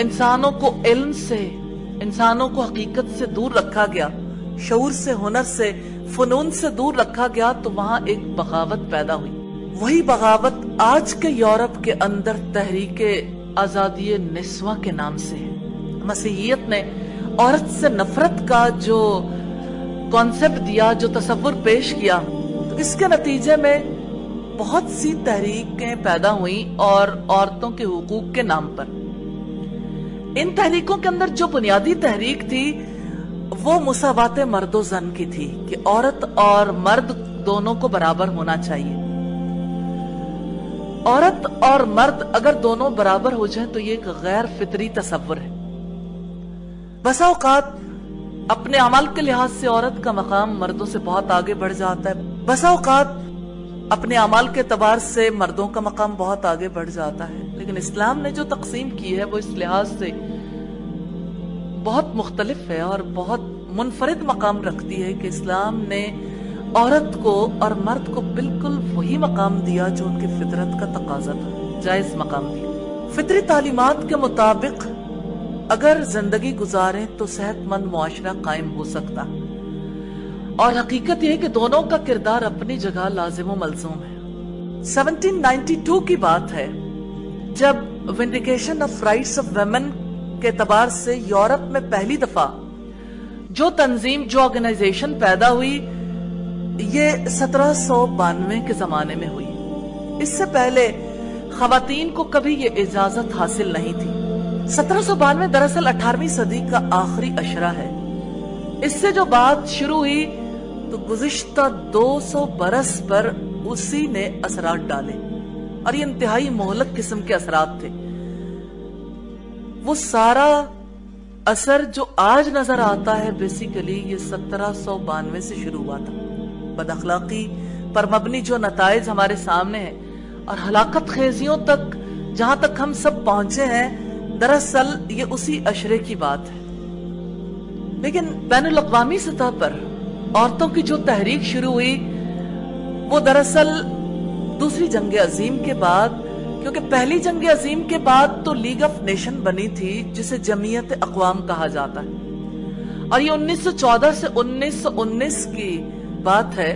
इंसानों को इल्म से, इंसानों को हकीकत से दूर रखा गया, शऊर से, हुनर से, फनून से दूर रखा गया, तो वहां एक बगावत पैदा हुई। वही बगावत आज के यूरोप के अंदर तहरीके आजादी निस्वा के नाम से है। मसीहियत ने औरत से नफरत का जो कॉन्सेप्ट दिया, जो तसव्वुर पेश किया, तो इसके नतीजे में बहुत सी तहरीकें पैदा हुई और औरतों के हुकूक के नाम पर। इन तहरीकों के अंदर जो बुनियादी तहरीक थी वो मुसावाते मर्दो जन की थी कि औरत और मर्द दोनों को बराबर होना चाहिए। औरत और मर्द अगर दोनों बराबर हो जाएं तो ये एक गैर फितरी तसव्वुर है। बसा औकात अपने अमल के लिहाज से औरत का मकाम मर्दों से बहुत आगे बढ़ जाता है, बसा औकात अपने अमल के एतबार से मर्दों का मकाम बहुत आगे बढ़ जाता है। लेकिन इस्लाम ने जो तकसीम की है वो इस लिहाज से बहुत मुख्तलिफ है और बहुत मुनफरिद मकाम रखती है कि इस्लाम ने औरत को और मर्द को बिल्कुल वही मकाम दिया जो उनकी फितरत का तकाजा था, जायज मकाम दिया। फितरी तालीमात के मुताबिक अगर जिंदगी गुजारें तो सेहतमंद मुआशरा कायम हो सकता, और हकीकत यह है कि दोनों का किरदार अपनी जगह लाजिम व मलजूम है। 1792 की बात है जब vindication of rights of women के एतबार से यूरोप में पहली दफा जो तंजीम, जो ऑर्गेनाइजेशन पैदा हुई, ये 1792 के जमाने में हुई। इससे पहले खवातीन को कभी ये इजाजत हासिल नहीं थी। 1792 दरअसल 18वीं सदी का आखिरी अशरा है। इससे जो बात शुरू हुई तो गुज़िश्ता 200 बरस पर उसी ने असरात डाले, और ये इंतहाई मोहलक किस्म के असरात थे। वो सारा असर जो आज नजर आता है बेसिकली ये 1792 से शुरू हुआ था। बदअखलाकी पर मबनी जो नताइज हमारे सामने हैं और हलाकत खेजियों तक जहां तक हम सब पहुंचे हैं, दरअसल ये उसी अशरे की बात है। लेकिन बैनुल अक़वामी सतह पर औरतों की जो तहरीक शुरू हुई वो दरअसल दूसरी जंग अजीम के बाद, क्योंकि पहली जंग अजीम के बाद तो लीग ऑफ नेशन बनी थी जिसे जमीयत अक़वाम कहा जाता है, और ये 1914 से 1919 की बात है।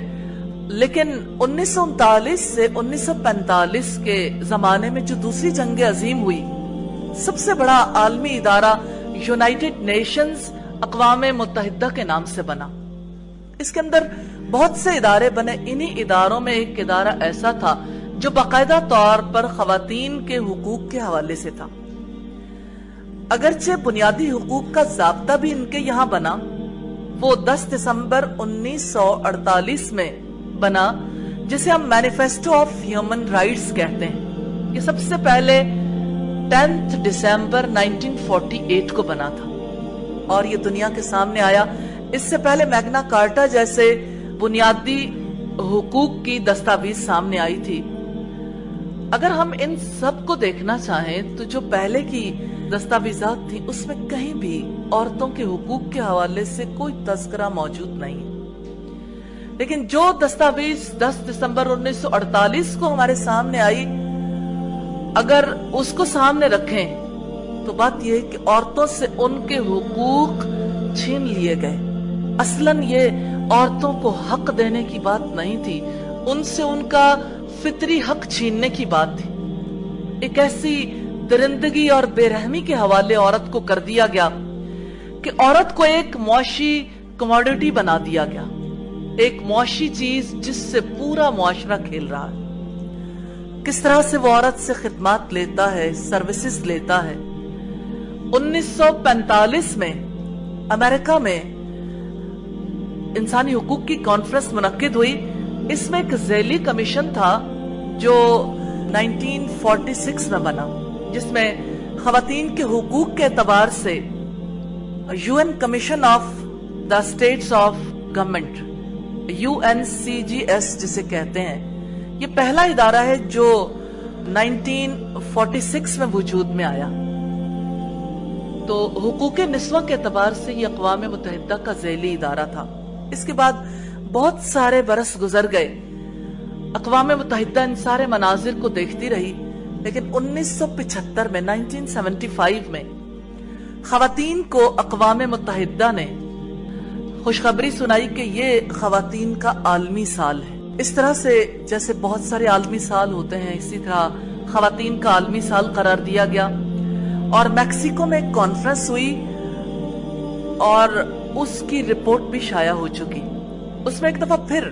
लेकिन 1939 से 1945 के जमाने में जो दूसरी जंग अजीम हुई, सबसे बड़ा आलमी इदारा यूनाइटेड नेशंस अक़वाम मुत्तहिदा के नाम से बना। इसके अंदर बहुत से इदारे बने। इन्हीं इदारों में एक इदारा ऐसा था जो बाकायदा तौर पर खवातीन के हुकूक के हवाले से था। अगरचे बुनियादी हुकूक का ज़ाब्ता भी इनके यहाँ बना, वो 10 दिसंबर 1948 में बना, जिसे हम मैनिफेस्टो ऑफ ह्यूमन राइट्स कहते हैं। ये सबसे पहले 10 दिसंबर 1948 को बना था और ये दुनिया के सामने आया। इससे पहले मैग्ना कार्टा जैसे बुनियादी हुकूक की दस्तावेज सामने आई थी। अगर हम इन सब को देखना चाहें तो जो पहले की दस्तावेजात थी उसमें कहीं भी औरतों के हुकूक के हवाले से कोई तज़किरा मौजूद नहीं। लेकिन जो दस्तावेज 10 दिसंबर 1948 को हमारे सामने आई, अगर उसको सामने रखें तो बात यह है कि औरतों से उनके हुकूक छीन लिए गए। असलन ये औरतों को हक देने की बात नहीं थी, उनसे उनका फितरी हक छीनने की बात थी। एक ऐसी दरिंदगी और बेरहमी के हवाले औरत को कर दिया गया कि औरत को एक मुआशी कमोडिटी बना दिया गया, एक मुआशी चीज जिससे पूरा मुआशरा खेल रहा है। किस तरह से वो औरत से खिदमत लेता है, सर्विसेज लेता है। 1945 में अमेरिका में इंसानी हुकूक की कॉन्फ्रेंस मुनक्किद हुई। इसमें एक ज़ैली कमीशन था जो 1946 में बना, जिसमें खवातीन के हुकूक के एतबार से UN commission of the states of government, UNCGS जिसे कहते हैं, ये पहला इदारा है जो 1946 में वजूद में आया। तो हुकूक निस्वा के एतबार से ये अक़वाम मुत्तहिदा का ज़ैली इदारा था। इसके बाद बहुत सारे बरस गुजर गए, अक़वाम मुत्तहिदा इन सारे मनाजिर को देखती रही। लेकिन 1975 में 1975 में خواتین کو اقوام متحدہ نے خوشخبری سنائی کہ یہ خواتین کا عالمی سال ہے. اس طرح سے جیسے بہت سارے عالمی سال ہوتے ہیں، اسی طرح خواتین کا عالمی سال قرار دیا گیا. اور میکسیکو میں ایک کانفرنس ہوئی اور اس کی رپورٹ بھی شائع ہو چکی. اس میں ایک دفعہ پھر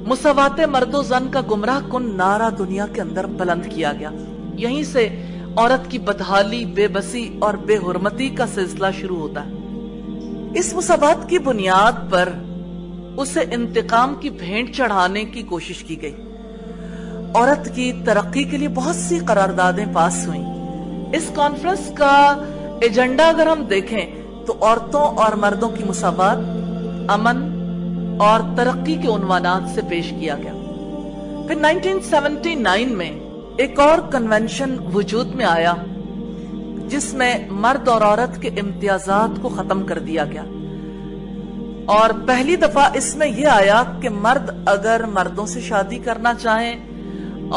مساوات مرد و زن کا گمراہ کن نعرہ دنیا کے اندر بلند کیا گیا. یہیں سے عورت کی بدحالی، بے بسی اور بے حرمتی کا سلسلہ شروع ہوتا ہے. اس مساوات کی بنیاد پر اسے انتقام کی بھینٹ چڑھانے کی کوشش کی گئی. عورت کی ترقی کے لیے بہت سی قراردادیں پاس ہوئیں. اس کانفرنس کا ایجنڈا اگر ہم دیکھیں تو عورتوں اور مردوں کی مساوات، امن اور ترقی کے عنوانات سے پیش کیا گیا. پھر 1979 میں ایک اور کنونشن وجود میں آیا جس میں مرد اور عورت کے امتیازات کو ختم کر دیا گیا. اور پہلی دفعہ اس میں یہ آیا کہ مرد اگر مردوں سے شادی کرنا چاہیں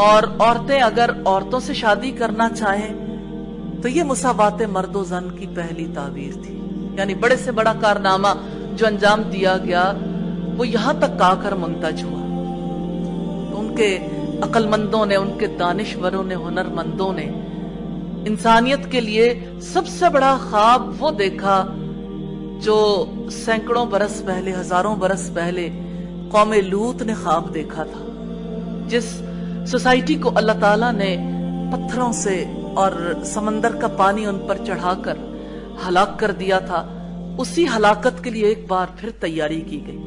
اور عورتیں اگر عورتوں سے شادی کرنا چاہیں تو یہ مساوات مرد و زن کی پہلی تعبیر تھی. یعنی بڑے سے بڑا کارنامہ جو انجام دیا گیا وہ یہاں تک آ کر منتج ہوا. ان کے عقل مندوں نے، ان کے دانشوروں نے، ہنر مندوں نے انسانیت کے لیے سب سے بڑا خواب وہ دیکھا جو سینکڑوں برس پہلے، ہزاروں برس پہلے قوم لوط نے خواب دیکھا تھا. جس سوسائٹی کو اللہ تعالیٰ نے پتھروں سے اور سمندر کا پانی ان پر چڑھا کر ہلاک کر دیا تھا، اسی ہلاکت کے لیے ایک بار پھر تیاری کی گئی.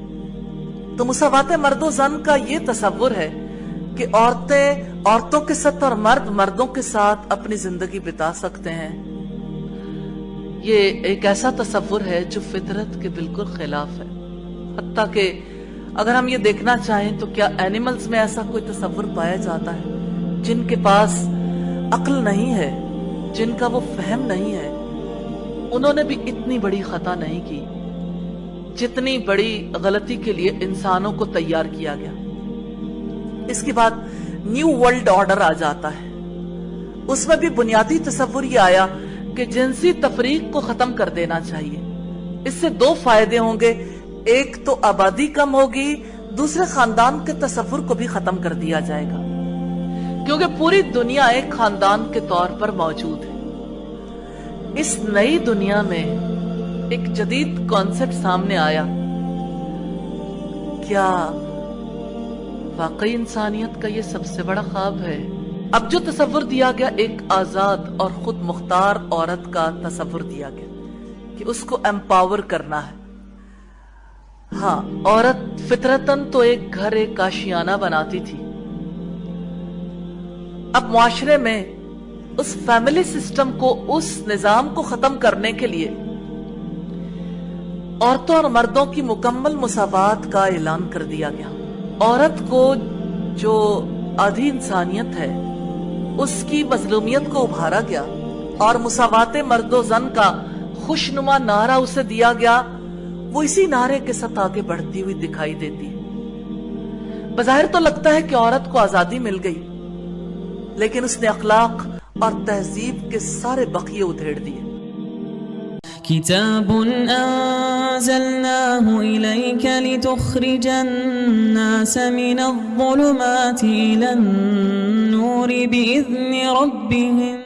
تو مساوات مرد و زن کا یہ تصور ہے کہ عورتوں کے ساتھ اور مرد مردوں کے ساتھ اپنی زندگی بتا سکتے ہیں. یہ ایک ایسا تصور ہے جو فطرت کے بالکل خلاف ہے. حتیٰ کہ اگر ہم یہ دیکھنا چاہیں تو کیا اینیملز میں ایسا کوئی تصور پایا جاتا ہے جن کے پاس عقل نہیں ہے، جن کا وہ فہم نہیں ہے؟ انہوں نے بھی اتنی بڑی خطا نہیں کی جتنی بڑی غلطی کے لیے انسانوں کو تیار کیا گیا. اس کے بعد نیو ورلڈ آرڈر آ جاتا ہے. اس میں بھی بنیادی تصور یہ آیا کہ جنسی تفریق کو ختم کر دینا چاہیے. اس سے دو فائدے ہوں گے، ایک تو آبادی کم ہوگی، دوسرے خاندان کے تصور کو بھی ختم کر دیا جائے گا کیونکہ پوری دنیا ایک خاندان کے طور پر موجود ہے. اس نئی دنیا میں ایک جدید کانسیپٹ سامنے آیا. کیا واقعی انسانیت کا یہ سب سے بڑا خواب ہے؟ اب جو تصور دیا گیا ایک آزاد اور خود مختار عورت کا تصور دیا گیا کہ اس کو امپاور کرنا ہے. ہاں، عورت فطرتاً تو ایک گھر، ایک آشیانہ بناتی تھی. اب معاشرے میں اس فیملی سسٹم کو، اس نظام کو ختم کرنے کے لیے عورتوں اور مردوں کی مکمل مساوات کا اعلان کر دیا گیا. عورت کو جو آدھی انسانیت ہے اس کی مظلومیت کو ابھارا گیا اور مساوات مرد و زن کا خوشنما نعرہ اسے دیا گیا. وہ اسی نعرے کے ساتھ آگے بڑھتی ہوئی دکھائی دیتی ہے. بظاہر تو لگتا ہے کہ عورت کو آزادی مل گئی، لیکن اس نے اخلاق اور تہذیب کے سارے بقیے ادھیڑ دیے. كتاب أنزلناه إليك لتخرج الناس من الظلمات إلى النور بإذن ربهم